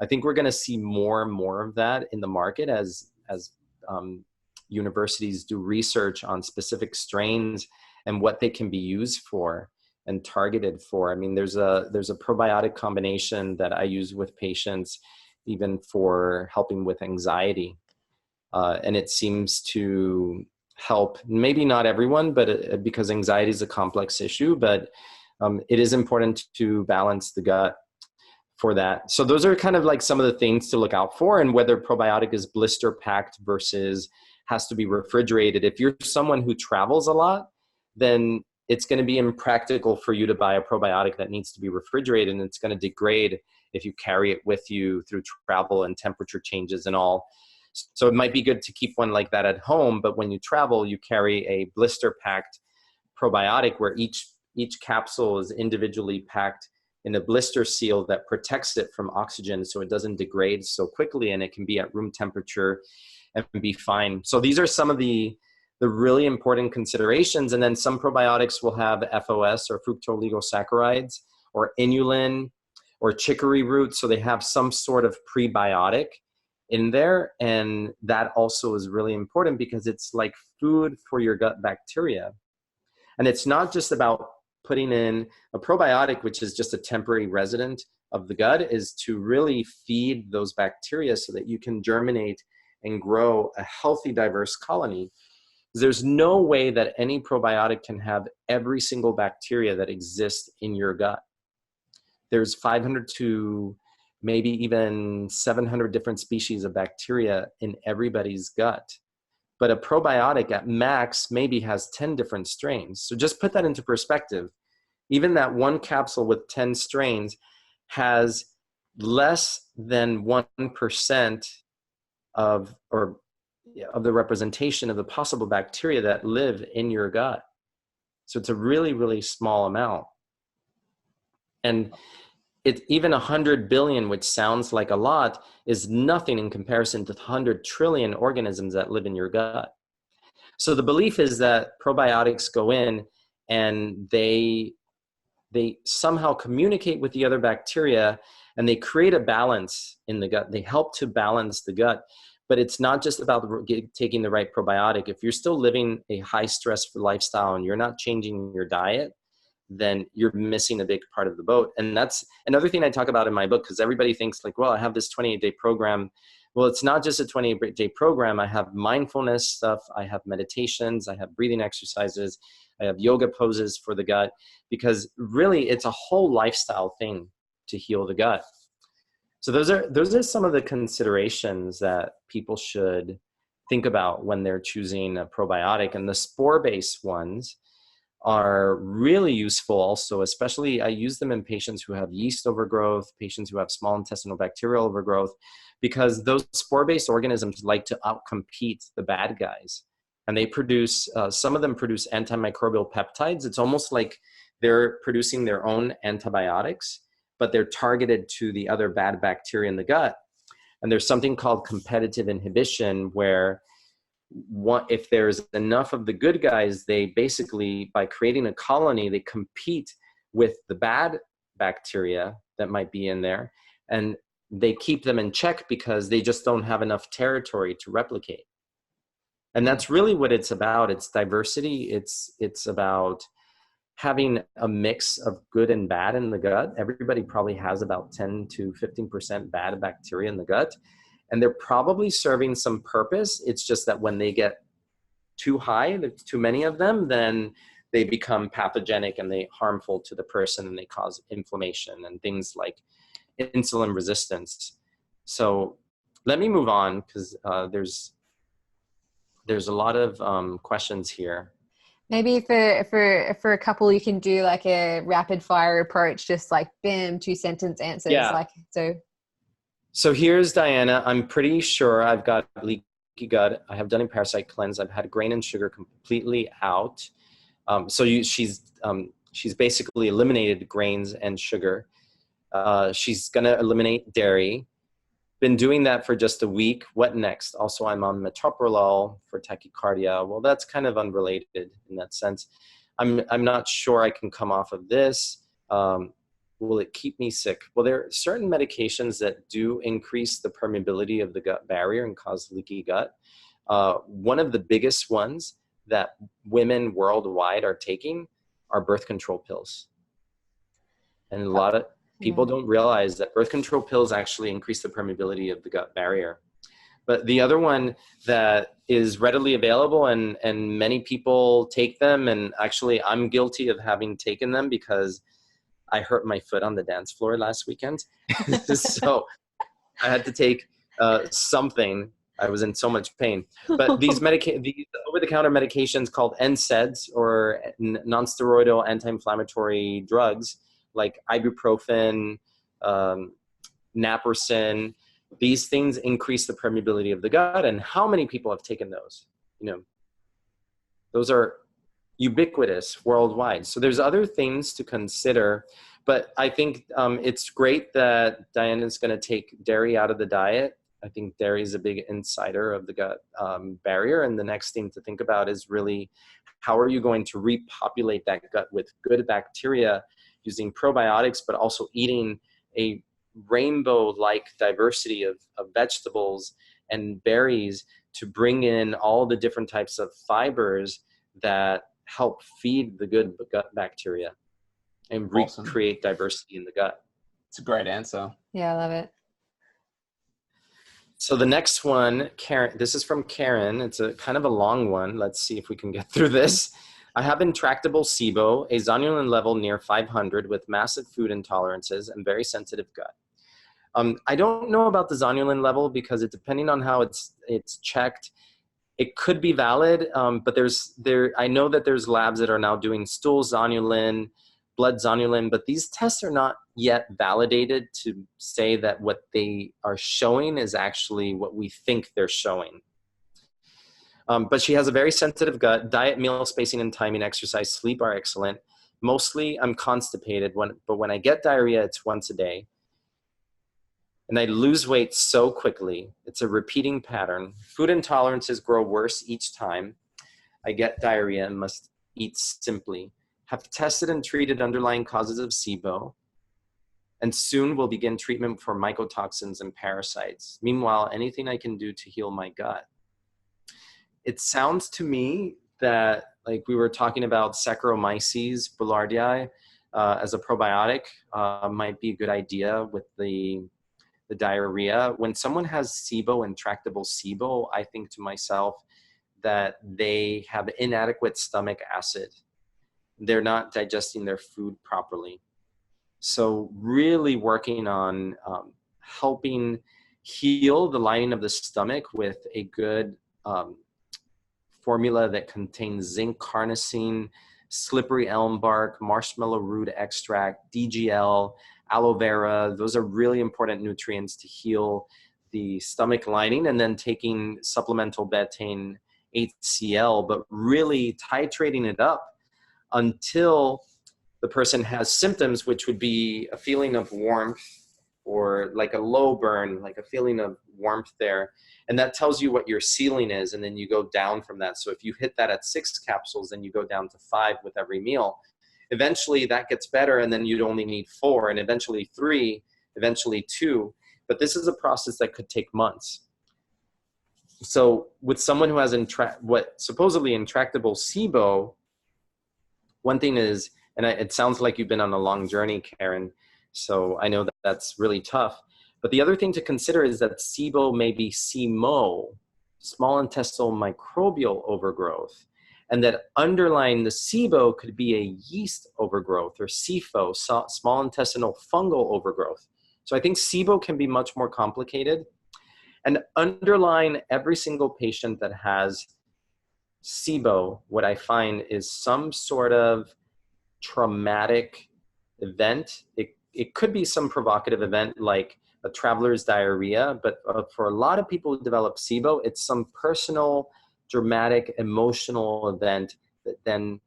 I think we're going to see more and more of that in the market as universities do research on specific strains and what they can be used for and targeted for. I mean, there's a probiotic combination that I use with patients even for helping with anxiety. And it seems to help, maybe not everyone, but because anxiety is a complex issue, but it is important to balance the gut for that. So those are kind of like some of the things to look out for, and whether probiotic is blister packed versus has to be refrigerated. If you're someone who travels a lot, then it's going to be impractical for you to buy a probiotic that needs to be refrigerated, and it's going to degrade if you carry it with you through travel and temperature changes and all. So it might be good to keep one like that at home, but when you travel, you carry a blister packed probiotic where each capsule is individually packed in a blister seal that protects it from oxygen so it doesn't degrade so quickly, and it can be at room temperature and be fine. So these are some of the really important considerations. And then some probiotics will have FOS, or fructooligosaccharides, or inulin, or chicory root. So they have some sort of prebiotic in there. And that also is really important because it's like food for your gut bacteria. And it's not just about putting in a probiotic, which is just a temporary resident of the gut, is to really feed those bacteria so that you can germinate and grow a healthy, diverse colony. There's no way that any probiotic can have every single bacteria that exists in your gut. There's 500 to maybe even 700 different species of bacteria in everybody's gut. But a probiotic at max maybe has 10 different strains. So just put that into perspective. Even that one capsule with 10 strains has less than 1% of the representation of the possible bacteria that live in your gut. So it's a really, really small amount. And it's even 100 billion, which sounds like a lot, is nothing in comparison to the 100 trillion organisms that live in your gut. So the belief is that probiotics go in and they somehow communicate with the other bacteria and they create a balance in the gut. They help to balance the gut. But it's not just about taking the right probiotic. If you're still living a high stress lifestyle and you're not changing your diet, then you're missing a big part of the boat. And that's another thing I talk about in my book, because everybody thinks like, well, I have this 28-day program. Well, it's not just a 28-day program. I have mindfulness stuff. I have meditations. I have breathing exercises. I have yoga poses for the gut, because really it's a whole lifestyle thing to heal the gut. So those are some of the considerations that people should think about when they're choosing a probiotic. And the spore-based ones are really useful also, especially I use them in patients who have yeast overgrowth, patients who have small intestinal bacterial overgrowth, because those spore-based organisms like to outcompete the bad guys. And they produce, some of them produce antimicrobial peptides. It's almost like they're producing their own antibiotics, but they're targeted to the other bad bacteria in the gut. And there's something called competitive inhibition, where if there's enough of the good guys, they basically, by creating a colony, they compete with the bad bacteria that might be in there, and they keep them in check because they just don't have enough territory to replicate. And that's really what it's about. It's diversity. It's about having a mix of good and bad in the gut. Everybody probably has about 10 to 15% bad bacteria in the gut, and they're probably serving some purpose. It's just that when they get too high, there's too many of them, then they become pathogenic and they harmful to the person, and they cause inflammation and things like insulin resistance. So let me move on, because there's a lot of questions here. Maybe for a couple, you can do like a rapid fire approach, just like bam, 2-sentence answers. Yeah. So here's Diana. I'm pretty sure I've got leaky gut. I have done a parasite cleanse. I've had grain and sugar completely out. She's basically eliminated grains and sugar. She's gonna eliminate dairy. Been doing that for just a week. What next? Also, I'm on metoprolol for tachycardia. Well, that's kind of unrelated in that sense. I'm not sure I can come off of this. Will it keep me sick? Well, there are certain medications that do increase the permeability of the gut barrier and cause leaky gut. One of the biggest ones that women worldwide are taking are birth control pills. And a lot of people don't realize that birth control pills actually increase the permeability of the gut barrier. But the other one that is readily available, and many people take them, and actually I'm guilty of having taken them because I hurt my foot on the dance floor last weekend. So I had to take something. I was in so much pain. But these over-the-counter medications called NSAIDs, or non-steroidal anti-inflammatory drugs, like ibuprofen, naproxen, these things increase the permeability of the gut. And how many people have taken those? Those are ubiquitous worldwide. So there's other things to consider, But I think it's great that Diana's going to take dairy out of the diet. I think dairy is a big insider of the gut barrier. And the next thing to think about is really, how are you going to repopulate that gut with good bacteria using probiotics, but also eating a rainbow-like diversity of vegetables and berries to bring in all the different types of fibers that help feed the good gut bacteria and recreate diversity in the gut. It's a great answer. Yeah, I love it. So the next one, Karen, this is from Karen. It's a kind of a long one. Let's see if we can get through this. I have intractable SIBO, a zonulin level near 500 with massive food intolerances and very sensitive gut. I don't know about the zonulin level because depending on how it's checked, it could be valid, but I know that there's labs that are now doing stool zonulin, blood zonulin, but these tests are not yet validated to say that what they are showing is actually what we think they're showing. But she has a very sensitive gut. Diet, meal spacing, and timing, exercise, sleep are excellent. Mostly I'm constipated, but when I get diarrhea, it's once a day. And I lose weight so quickly. It's a repeating pattern. Food intolerances grow worse each time. I get diarrhea and must eat simply. Have tested and treated underlying causes of SIBO, and soon will begin treatment for mycotoxins and parasites. Meanwhile, anything I can do to heal my gut. It sounds to me that, like we were talking about Saccharomyces boulardii as a probiotic might be a good idea with the diarrhea. When someone has SIBO, intractable SIBO, I think to myself that they have inadequate stomach acid. They're not digesting their food properly. So really working on helping heal the lining of the stomach with a good formula that contains zinc, carnosine, slippery elm bark, marshmallow root extract, DGL, aloe vera. Those are really important nutrients to heal the stomach lining, and then taking supplemental betaine HCl, but really titrating it up until the person has symptoms, which would be a feeling of warmth or like a low burn, like a feeling of warmth there. And that tells you what your ceiling is. And then you go down from that. So if you hit that at 6 capsules, then you go down to 5 with every meal. Eventually that gets better, and then you'd only need 4, and eventually 3, eventually 2. But this is a process that could take months. So with someone who has what supposedly intractable SIBO, one thing is, and it sounds like you've been on a long journey, Karen, so I know that that's really tough. But the other thing to consider is that SIBO may be SIMO, small intestinal microbial overgrowth, and that underlying the SIBO could be a yeast overgrowth, or SIFO, small intestinal fungal overgrowth. So I think SIBO can be much more complicated. And underlying every single patient that has SIBO, what I find is some sort of traumatic event. It could be some provocative event like a traveler's diarrhea, but for a lot of people who develop SIBO, it's some personal, dramatic, emotional event that then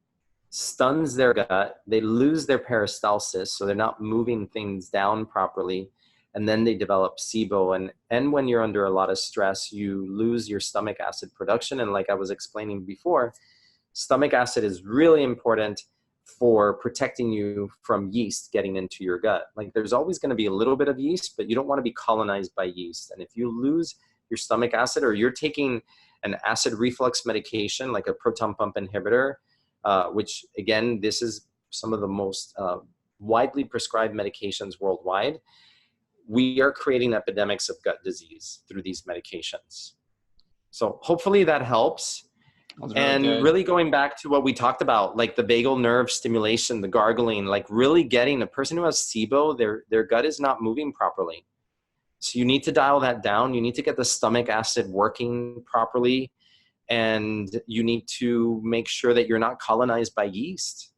stuns their gut. They lose their peristalsis, so they're not moving things down properly, and then they develop SIBO. And when you're under a lot of stress, you lose your stomach acid production. And like I was explaining before, stomach acid is really important for protecting you from yeast getting into your gut. Like there's always going to be a little bit of yeast, but you don't want to be colonized by yeast. And if you lose your stomach acid, or you're taking an acid reflux medication like a proton pump inhibitor, which again, this is some of the most widely prescribed medications worldwide, we are creating epidemics of gut disease through these medications. So hopefully that helps. And really going back to what we talked about, like the vagal nerve stimulation, the gargling, like really getting a person who has SIBO, their gut is not moving properly. So you need to dial that down. You need to get the stomach acid working properly. And you need to make sure that you're not colonized by yeast.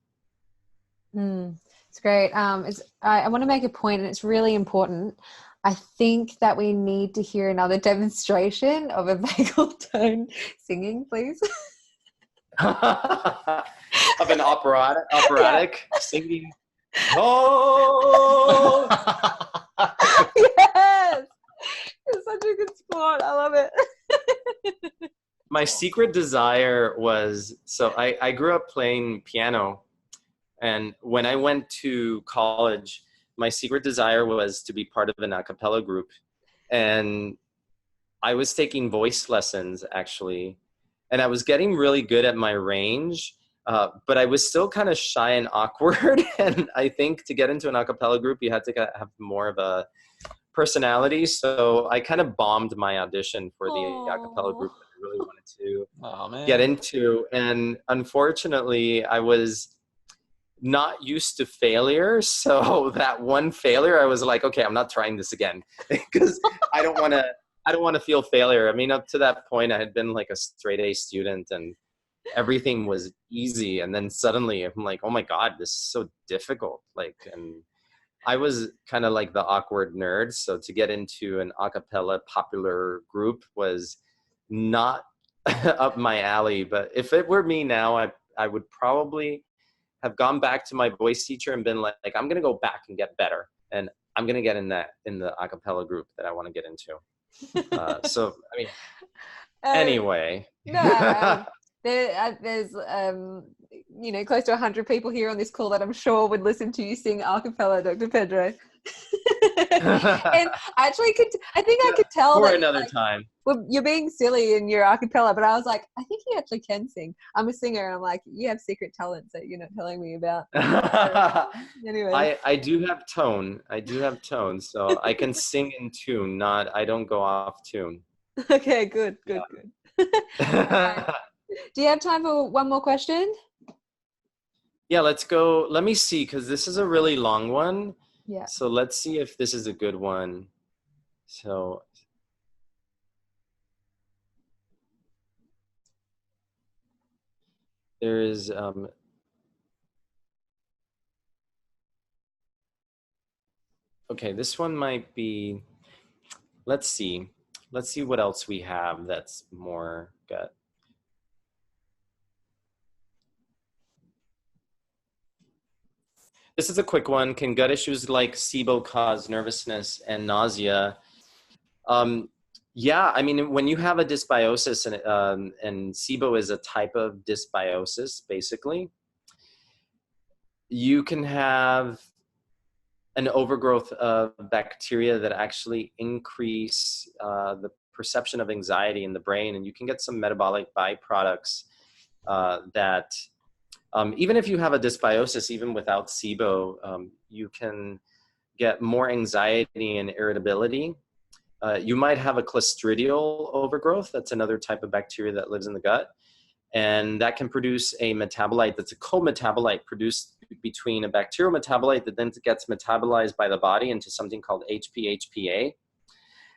It's great. I want to make a point, and it's really important. I think that we need to hear another demonstration of a vagal tone singing, please. Of an operatic singing. Oh, Yes, it's such a good sport. I love it. my secret desire was, so I grew up playing piano. And when I went to college, my secret desire was to be part of an a cappella group. And I was taking voice lessons actually, and I was getting really good at my range, but I was still kind of shy and awkward. And I think to get into an a cappella group, you had to have more of a personality. So I kind of bombed my audition for the a cappella Oh, group that I really wanted to Oh get man. into. And unfortunately, I was not used to failure. So that one failure, I was like, okay, I'm not trying this again because I don't want to. I don't want to feel failure. I mean, up to that point, I had been like a straight A student, and everything was easy. And then suddenly, I'm like, oh my god, this is so difficult. Like, and I was kind of like the awkward nerd. So to get into an a cappella popular group was not up my alley. But if it were me now, I would probably have gone back to my voice teacher and been like I'm going to go back and get better. And I'm going to get in the a cappella group that I want to get into. So, I mean, uh, anyway. no, I mean, there's close to 100 people here on this call that I'm sure would listen to you sing a cappella, Dr. Pedro. And I think I could tell For that another time. well, you're being silly in your a cappella, but I was like, I think he actually can sing. I'm a singer, and I'm like, you have secret talents that you're not telling me about. Anyway. I do have tone. I do have tone. So I can sing in tune, I don't go off tune. Okay, good. Right. Do you have time for one more question? Yeah, let's go. Let me see, because this is a really long one. Yeah. So let's see if this is a good one. So there is, okay, this one might be, let's see. Let's see what else we have that's more gut. This is a quick one. Can gut issues like SIBO cause nervousness and nausea? Yeah, I mean, when you have a dysbiosis, and SIBO is a type of dysbiosis, basically, you can have an overgrowth of bacteria that actually increase the perception of anxiety in the brain, and you can get some metabolic byproducts that even if you have a dysbiosis, even without SIBO, you can get more anxiety and irritability. You might have a clostridial overgrowth. That's another type of bacteria that lives in the gut. And that can produce a metabolite that's a co-metabolite produced between a bacterial metabolite that then gets metabolized by the body into something called HPA.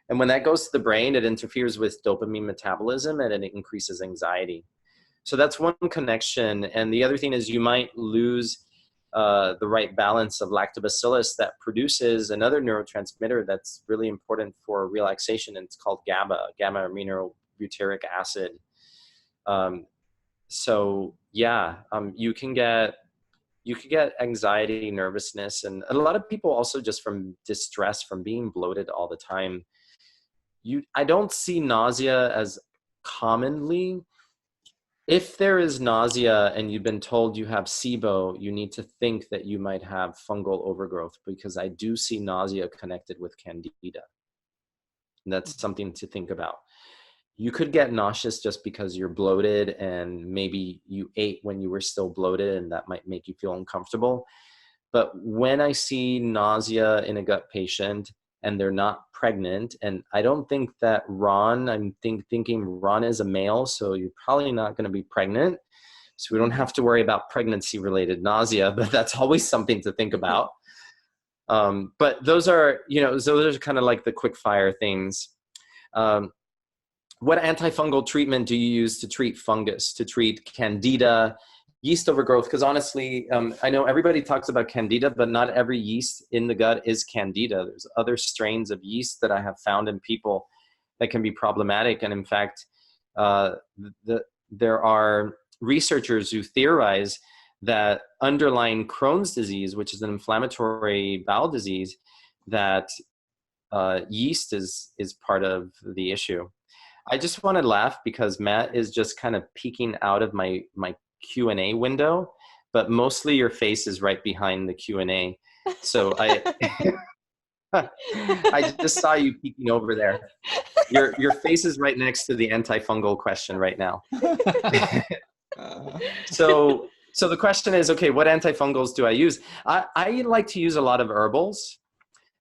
And when that goes to the brain, it interferes with dopamine metabolism and it increases anxiety. So that's one connection. And the other thing is you might lose the right balance of lactobacillus that produces another neurotransmitter that's really important for relaxation, and it's called gamma aminobutyric acid. So yeah, you can get anxiety, nervousness, and a lot of people also just from distress, from being bloated all the time. I don't see nausea as commonly. If there is nausea and you've been told you have SIBO, you need to think that you might have fungal overgrowth, because I do see nausea connected with candida. And that's something to think about. You could get nauseous just because you're bloated and maybe you ate when you were still bloated, and that might make you feel uncomfortable. But when I see nausea in a gut patient and they're not pregnant, and I don't think that Ron, I'm thinking Ron is a male, so you're probably not going to be pregnant. So we don't have to worry about pregnancy related nausea, but that's always something to think about. But those are kind of like the quick fire things. What antifungal treatment do you use to treat fungus, to treat candida, yeast overgrowth? Because honestly, I know everybody talks about candida, but not every yeast in the gut is candida. There's other strains of yeast that I have found in people that can be problematic. And in fact, there are researchers who theorize that underlying Crohn's disease, which is an inflammatory bowel disease, that yeast is part of the issue. I just want to laugh because Matt is just kind of peeking out of my Q&A window, but mostly your face is right behind the Q&A. So I just saw you peeking over there. Your face is right next to the antifungal question right now. So the question is, okay, what antifungals do I use? I like to use a lot of herbals.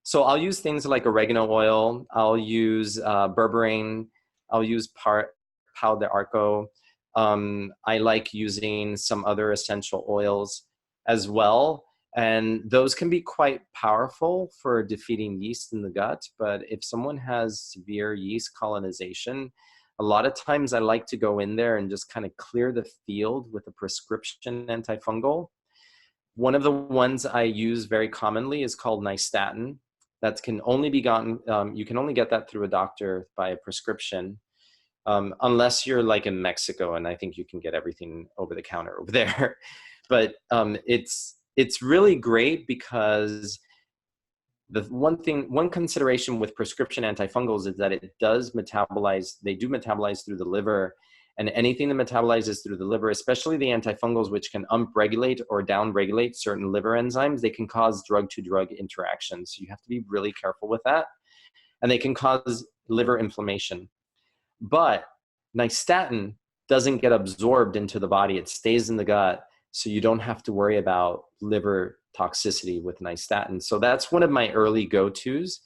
So I'll use things like oregano oil. I'll use berberine. I'll use pau de arco. I like using some other essential oils as well. And those can be quite powerful for defeating yeast in the gut. But if someone has severe yeast colonization, a lot of times I like to go in there and just kind of clear the field with a prescription antifungal. One of the ones I use very commonly is called nystatin. That can only be gotten, you can only get that through a doctor by a prescription, unless you're like in Mexico, and I think you can get everything over the counter over there. But it's really great because the one consideration with prescription antifungals is that it does metabolize, they do metabolize through the liver, and anything that metabolizes through the liver, especially the antifungals, which can upregulate or downregulate certain liver enzymes, they can cause drug-to-drug interactions. So you have to be really careful with that. And they can cause liver inflammation. But nystatin doesn't get absorbed into the body. It stays in the gut. So you don't have to worry about liver toxicity with nystatin. So that's one of my early go-tos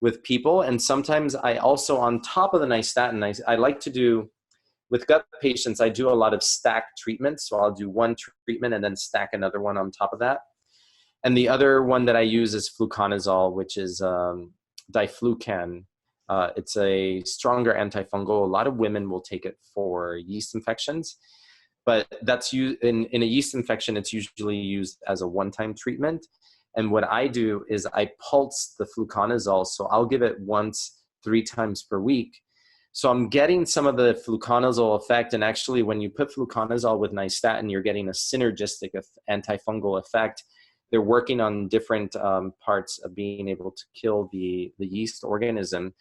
with people. And sometimes I also, on top of the nystatin, I like to do, with gut patients, I do a lot of stacked treatments. So I'll do one treatment and then stack another one on top of that. And the other one that I use is fluconazole, which is diflucan. It's a stronger antifungal. A lot of women will take it for yeast infections. But that's used in a yeast infection, it's usually used as a one-time treatment. And what I do is I pulse the fluconazole. So I'll give it once, 3 times per week. So I'm getting some of the fluconazole effect. And actually, when you put fluconazole with nystatin, you're getting a synergistic antifungal effect. They're working on different parts of being able to kill the yeast organism.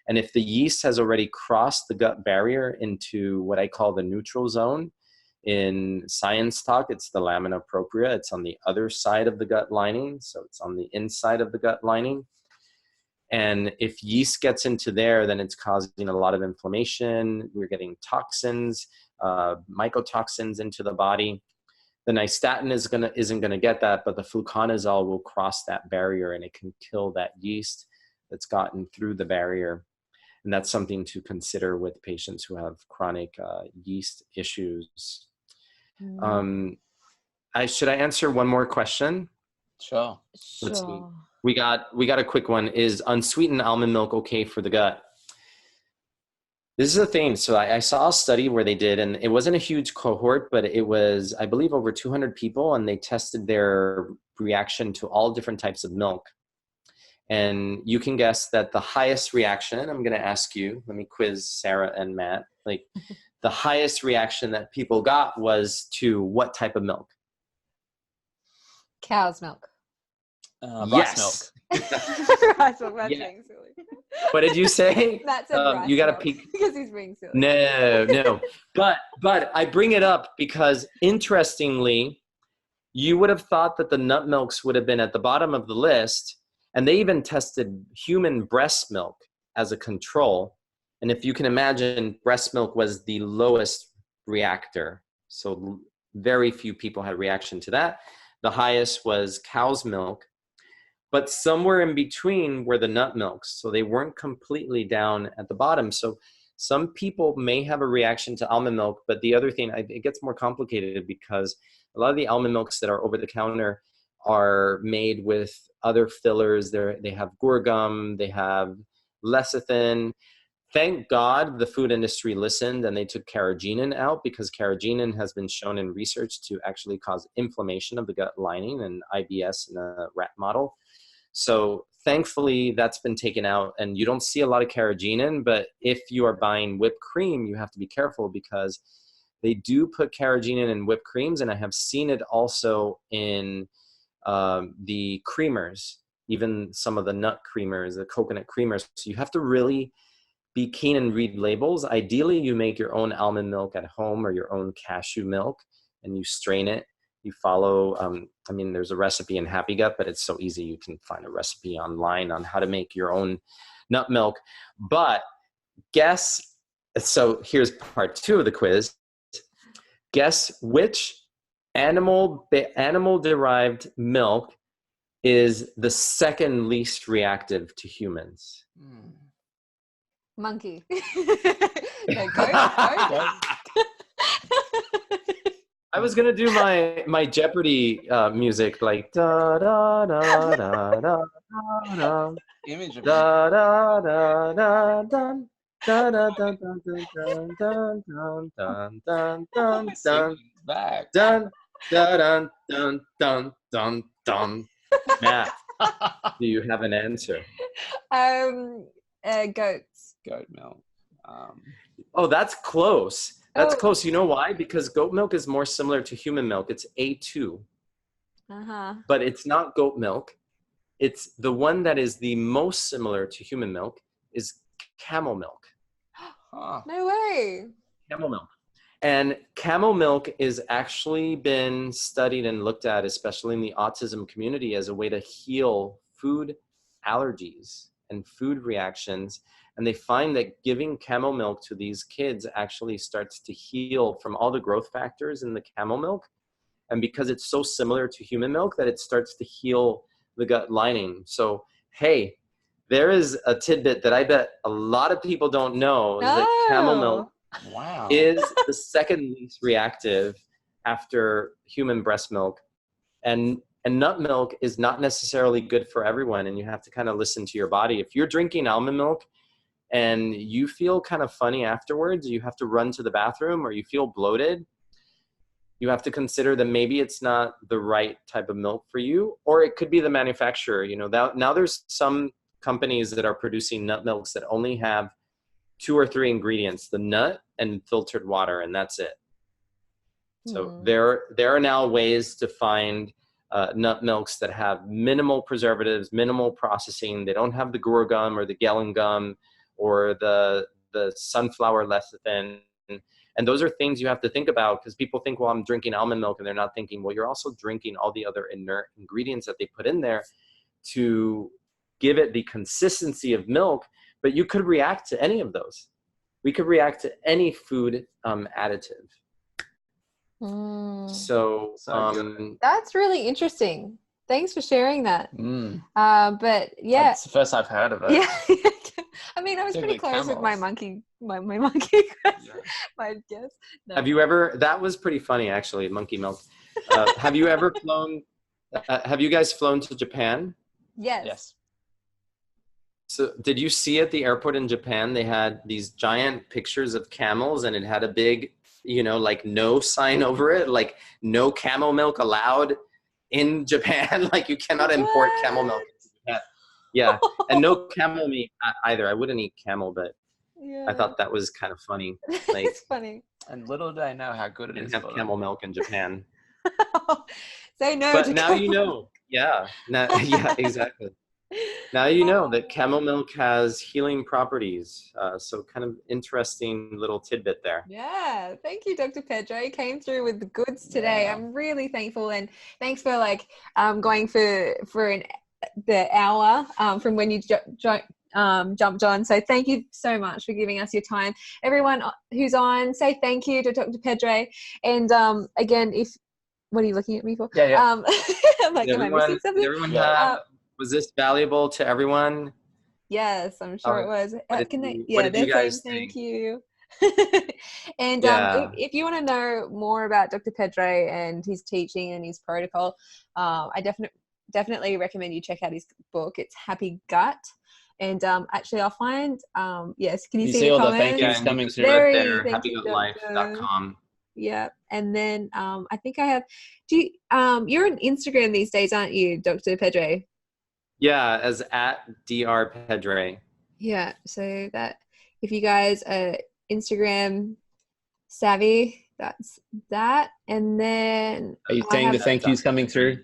And if the yeast has already crossed the gut barrier into what I call the neutral zone, in science talk, it's the lamina propria. It's on the other side of the gut lining. So it's on the inside of the gut lining. And if yeast gets into there, then it's causing a lot of inflammation. We're getting toxins, mycotoxins into the body. The nystatin isn't gonna get that, but the fluconazole will cross that barrier and it can kill that yeast that's gotten through the barrier. And that's something to consider with patients who have chronic yeast issues. Should I answer one more question? Sure. Let's see. We got a quick one. Is unsweetened almond milk okay for the gut? This is a thing. So I saw a study where they did, and it wasn't a huge cohort, but it was, I believe, over 200 people, and they tested their reaction to all different types of milk. And you can guess that the highest reaction, I'm going to ask you, let me quiz Sarah and Matt, like the highest reaction that people got was to what type of milk? Cow's milk. Rice milk. Rice milk, that's being silly. What did you say? Matt said rice you got to milk peek. because he's being silly. No. But I bring it up because interestingly, you would have thought that the nut milks would have been at the bottom of the list. And they even tested human breast milk as a control. And if you can imagine, breast milk was the lowest reactor. So very few people had reaction to that. The highest was cow's milk. But somewhere in between were the nut milks. So they weren't completely down at the bottom. So some people may have a reaction to almond milk. But the other thing, it gets more complicated because a lot of the almond milks that are over the counter are made with other fillers. They have guar gum, they have lecithin. Thank God the food industry listened and they took carrageenan out, because carrageenan has been shown in research to actually cause inflammation of the gut lining and IBS in a rat model. So thankfully that's been taken out and you don't see a lot of carrageenan, but if you are buying whipped cream, you have to be careful because They do put carrageenan in whipped creams, and I have seen it also in the creamers, even some of the nut creamers, the coconut creamers. So you have to really be keen and read labels. Ideally, you make your own almond milk at home or your own cashew milk, and you strain it. You follow, I mean, there's a recipe in Happy Gut, but it's so easy. You can find a recipe online on how to make your own nut milk. But so here's part 2 of the quiz. Guess which animal-derived milk is the second least reactive to humans? Monkey. No, goat. I was gonna do my Jeopardy music, like da da da da da da Image of da da da da da. Dun dun dun dun dun dun dun dun dun dun back. dun dun dun dun dun dun. Matt, do you have an answer? Goats. Goat milk. Oh, that's close. That's close. You know why? Because goat milk is more similar to human milk. It's A2. But it's not goat milk. It's the one that is the most similar to human milk is camel milk. No way. Camel milk. And camel milk is actually been studied and looked at, especially in the autism community, as a way to heal food allergies and food reactions. And they find that giving camel milk to these kids actually starts to heal from all the growth factors in the camel milk. And because it's so similar to human milk, that it starts to heal the gut lining. So, hey, there is a tidbit that I bet a lot of people don't know, is that camel milk is the second least reactive after human breast milk. And nut milk is not necessarily good for everyone, and you have to kind of listen to your body. If you're drinking almond milk and you feel kind of funny afterwards, you have to run to the bathroom, or you feel bloated, you have to consider that maybe it's not the right type of milk for you, or it could be the manufacturer. You know, now there's some companies that are producing nut milks that only have 2 or 3 ingredients, the nut and filtered water, and that's it. So there are now ways to find nut milks that have minimal preservatives, minimal processing. They don't have the guar gum or the gellan gum or the sunflower lecithin. And those are things you have to think about, because people think, well, I'm drinking almond milk, and they're not thinking, well, you're also drinking all the other inert ingredients that they put in there to give it the consistency of milk. But you could react to any of those. We could react to any food additive. So that's really interesting. Thanks for sharing that. But yeah, that's the first I've heard of it. Yeah. I mean, I was pretty close with my monkey, my monkey my guess. No. Have you ever, that was pretty funny actually, monkey milk. Have you ever flown, have you guys flown to Japan? Yes. So did you see at the airport in Japan, they had these giant pictures of camels, and it had a big, you know, like no sign over it, like no camel milk allowed in Japan. Like you cannot import camel milk into Japan. Yeah. And no camel meat either. I wouldn't eat camel, but I thought that was kind of funny. Like, it's funny. And little did I know how good it is. Have camel milk in Japan. Say no. But now you know. Yeah. Yeah, exactly. Now you know that camel milk has healing properties. So kind of interesting little tidbit there. Yeah. Thank you, Dr. Pedre. Came through with the goods today. Yeah. I'm really thankful. And thanks for going for the hour from when you jumped on. So thank you so much for giving us your time. Everyone who's on, say thank you to Dr. Pedre. And again, what are you looking at me for? Yeah. I'm like, am I missing something? Was this valuable to everyone? Yes, I'm sure it was. What did you guys think? Thank you. And if you want to know more about Dr. Pedre and his teaching and his protocol, I definitely recommend you check out his book. It's Happy Gut. And actually, I'll find, yes, can you see all the thank yous coming through right there, happygutlife.com. Yeah. And then I think I have, you're on Instagram these days, aren't you, Dr. Pedre? Yeah, as @drpedre. Yeah, so that if you guys are Instagram savvy, that's that. And then Are you seeing the thank yous coming through?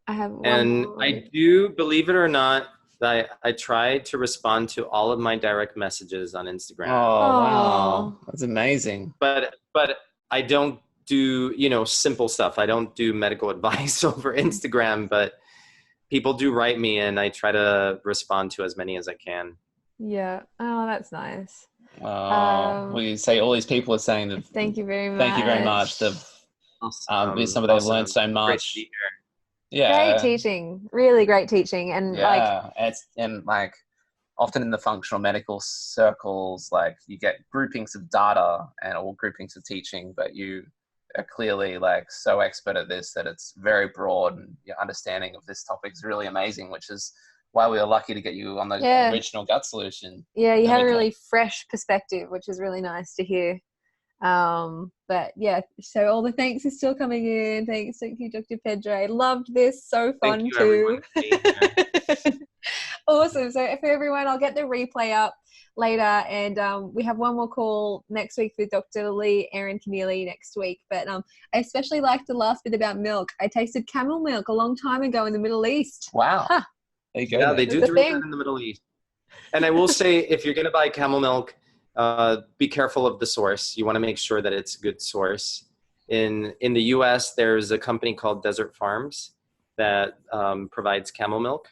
I have one And more. I do, believe it or not, I try to respond to all of my direct messages on Instagram. Oh, wow. That's amazing. But I don't do, simple stuff. I don't do medical advice over Instagram, but people do write me and I try to respond to as many as I can. Yeah. Oh, that's nice. We say all these people are saying that. Thank you very much. Thank you very much. They've they've learned so much. Yeah. Great teaching. Really great teaching. And like often in the functional medical circles, like you get groupings of data and all groupings of teaching, but you are clearly like so expert at this that it's very broad, and your understanding of this topic is really amazing, which is why we were lucky to get you on the original gut solution. Yeah, you have a really fresh perspective, which is really nice to hear. But yeah, so all the thanks are still coming in. Thank you, Dr. Pedre. Loved this. So fun too. Awesome. So for everyone, I'll get the replay up later, and we have one more call next week with Dr. Lee Erin Keneally next week. But I especially liked the last bit about milk. I tasted camel milk a long time ago in the Middle East. Wow. Huh. There you go. Yeah, they do drink that in the Middle East. And I will say, if you're going to buy camel milk, be careful of the source. You want to make sure that it's a good source. In the US, there's a company called Desert Farms that provides camel milk.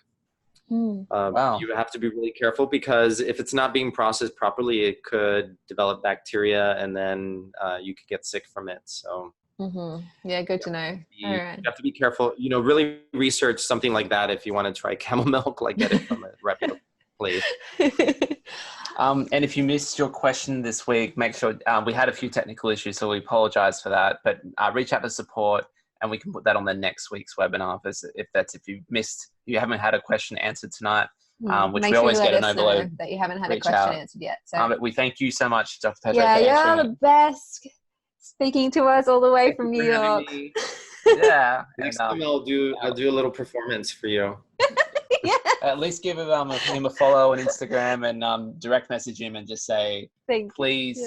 Wow. You have to be really careful, because if it's not being processed properly, it could develop bacteria, and then you could get sick from it. So yeah, good to know. You have to be careful. Really research something like that if you want to try camel milk. Like, get it from a reputable place. And if you missed your question this week, make sure we had a few technical issues, so we apologize for that. But reach out to support, and we can put that on the next week's webinar. If you haven't had a question answered tonight, which we always get an overload that you haven't had a question answered yet. So but we thank you so much, Dr. Pedre. Yeah, you're the best. Speaking to us all the way from New York. Yeah. Next time I'll do a little performance for you. Yeah. At least give him a follow on Instagram, and direct message him and just say, please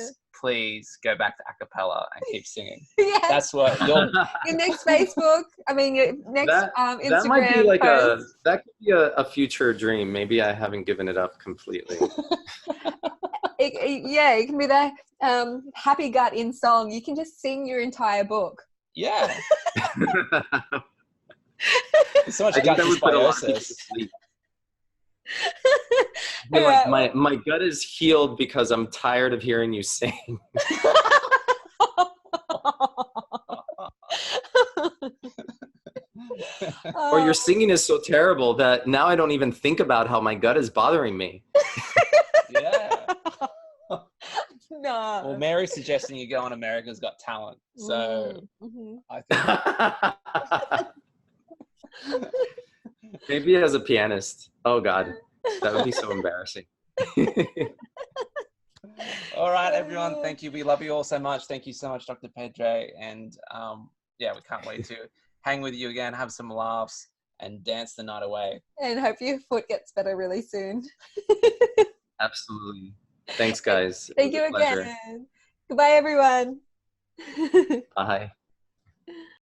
go back to a cappella and keep singing. Yeah. That's what your next Facebook, your next Instagram that might be like post. That could be a future dream. Maybe I haven't given it up completely. It can be the happy gut in song. You can just sing your entire book. Yeah. So much gut dysbiosis. Like, my gut is healed because I'm tired of hearing you sing. Or your singing is so terrible that now I don't even think about how my gut is bothering me. Yeah. No. Well, Mary's suggesting you go on America's Got Talent. So I think maybe as a pianist. Oh God, that would be so embarrassing. All right, everyone. Thank you. We love you all so much. Thank you so much, Dr. Pedre. And we can't wait to hang with you again, have some laughs, and dance the night away. And hope your foot gets better really soon. Absolutely. Thanks, guys. Thank you again. Goodbye, everyone. Bye.